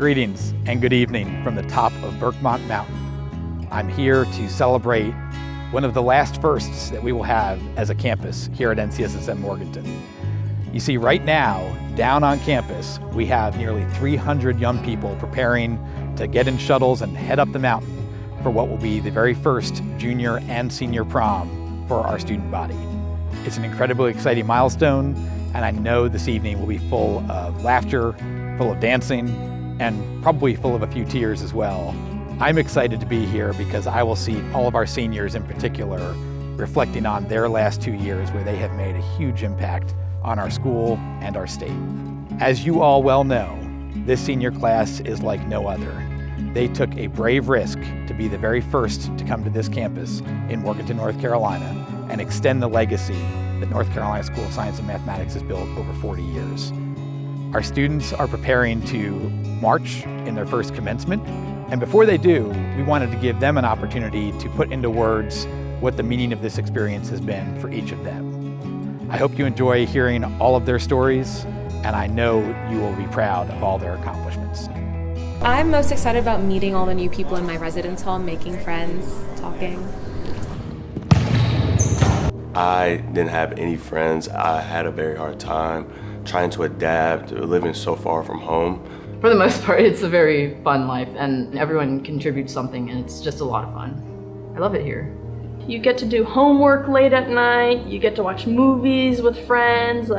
Greetings and good evening from the top of Berkmont Mountain. I'm here to celebrate one of the last firsts that we will have as a campus here at NCSSM Morganton. You see, right now, down on campus, we have nearly 300 young people preparing to get in shuttles and head up the mountain for what will be the very first junior and senior prom for our student body. It's an incredibly exciting milestone, and I know this evening will be full of laughter, full of dancing, and probably full of a few tears as well. I'm excited to be here because I will see all of our seniors in particular reflecting on their last 2 years where they have made a huge impact on our school and our state. As you all well know, this senior class is like no other. They took a brave risk to be the very first to come to this campus in Morganton, North Carolina, and extend the legacy that North Carolina School of Science and Mathematics has built over 40 years. Our students are preparing to march in their first commencement, and before they do, we wanted to give them an opportunity to put into words what the meaning of this experience has been for each of them. I hope you enjoy hearing all of their stories, and I know you will be proud of all their accomplishments. I'm most excited about meeting all the new people in my residence hall, making friends, talking. I didn't have any friends. I had a very hard time trying to adapt, living so far from home. For the most part, it's a very fun life, and everyone contributes something, and it's just a lot of fun. I love it here. You get to do homework late at night, you get to watch movies with friends,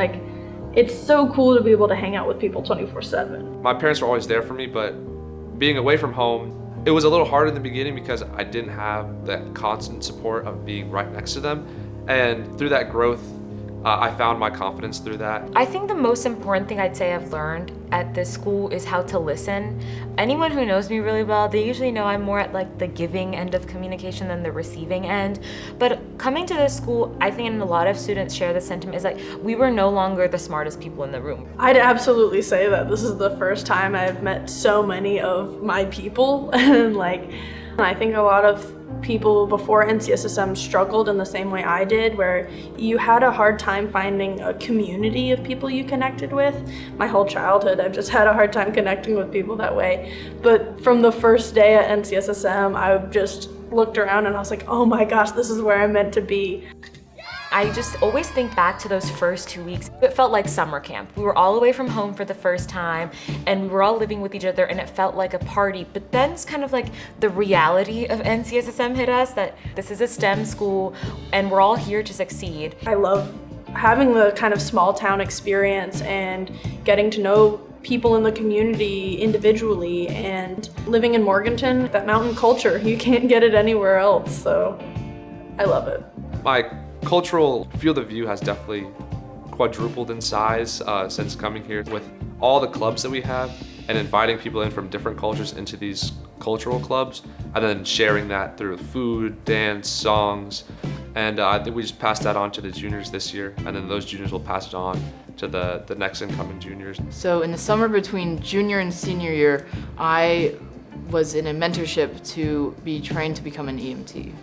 it's so cool to be able to hang out with people 24/7. My parents were always there for me, but being away from home, it was a little hard in the beginning because I didn't have that constant support of being right next to them. And through that growth, I found my confidence through that. I think the most important thing I'd say I've learned at this school is how to listen. Anyone who knows me really well, they usually know I'm more at the giving end of communication than the receiving end. But coming to this school, I think, and a lot of students share the sentiment, is we were no longer the smartest people in the room. I'd absolutely say that this is the first time I've met so many of my people, and I think a lot of people before NCSSM struggled in the same way I did, where you had a hard time finding a community of people you connected with. My whole childhood, I've just had a hard time connecting with people that way. But from the first day at NCSSM, I just looked around and I was like, oh my gosh, this is where I'm meant to be. I just always think back to those first 2 weeks. It felt like summer camp. We were all away from home for the first time, and we were all living with each other, and it felt like a party. But then it's kind of the reality of NCSSM hit us, that this is a STEM school, and we're all here to succeed. I love having the kind of small town experience and getting to know people in the community individually, and living in Morganton, that mountain culture, you can't get it anywhere else, so I love it. My cultural field of view has definitely quadrupled in size since coming here, with all the clubs that we have and inviting people in from different cultures into these cultural clubs, and then sharing that through food, dance, songs. And I think we just passed that on to the juniors this year, and then those juniors will pass it on to the next incoming juniors. So in the summer between junior and senior year, I was in a mentorship to be trained to become an EMT.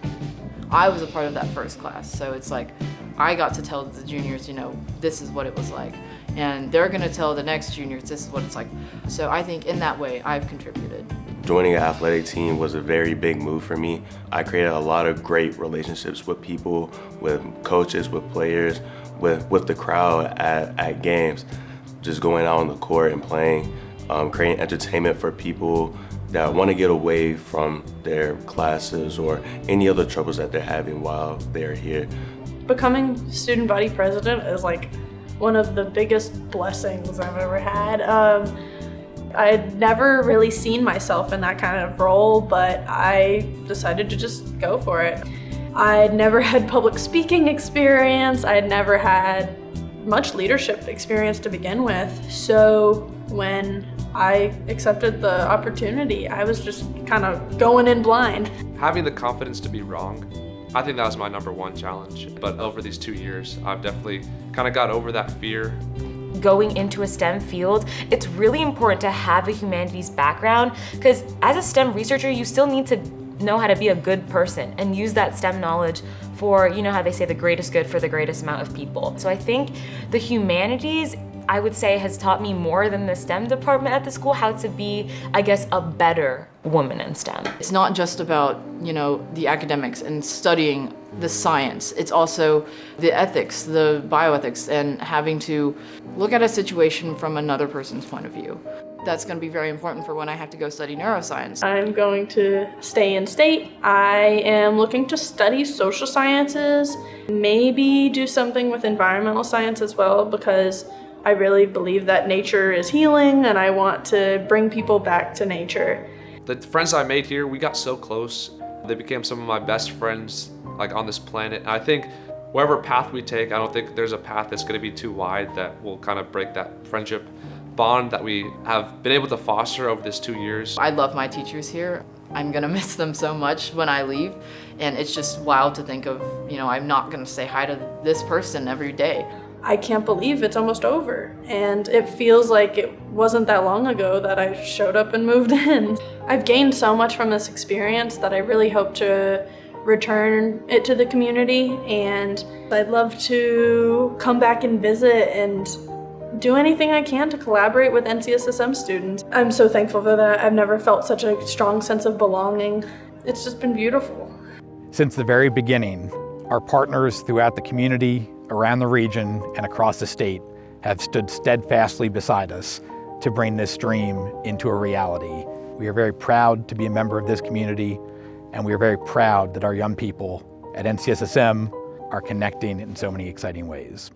I was a part of that first class, so it's I got to tell the juniors, this is what it was like, and they're gonna tell the next juniors this is what it's like. So I think in that way, I've contributed. Joining an athletic team was a very big move for me. I created a lot of great relationships with people, with coaches, with players, with the crowd at games. Just going out on the court and playing, creating entertainment for people that want to get away from their classes or any other troubles that they're having while they're here. Becoming student body president is one of the biggest blessings I've ever had. I had never really seen myself in that kind of role, but I decided to just go for it. I'd never had public speaking experience. I had never had much leadership experience to begin with. So when I accepted the opportunity, I was just kind of going in blind. Having the confidence to be wrong, I think that was my number one challenge. But over these 2 years, I've definitely kind of got over that fear. Going into a STEM field, it's really important to have a humanities background, because as a STEM researcher, you still need to know how to be a good person and use that STEM knowledge for, how they say, the greatest good for the greatest amount of people. So I think the humanities I would say has taught me more than the STEM department at the school, how to be, I guess, a better woman in STEM. It's not just about, the academics and studying the science. It's also the ethics, the bioethics, and having to look at a situation from another person's point of view. That's going to be very important for when I have to go study neuroscience. I'm going to stay in state. I am looking to study social sciences, maybe do something with environmental science as well, because I really believe that nature is healing and I want to bring people back to nature. The friends I made here, we got so close. They became some of my best friends on this planet. And I think whatever path we take, I don't think there's a path that's going to be too wide that will kind of break that friendship bond that we have been able to foster over this 2 years. I love my teachers here. I'm gonna miss them so much when I leave, and it's just wild to think of, I'm not gonna say hi to this person every day. I can't believe it's almost over, and it feels like it wasn't that long ago that I showed up and moved in. I've gained so much from this experience that I really hope to return it to the community, and I'd love to come back and visit and do anything I can to collaborate with NCSSM students. I'm so thankful for that. I've never felt such a strong sense of belonging. It's just been beautiful. Since the very beginning, our partners throughout the community, around the region, and across the state have stood steadfastly beside us to bring this dream into a reality. We are very proud to be a member of this community, and we are very proud that our young people at NCSSM are connecting in so many exciting ways.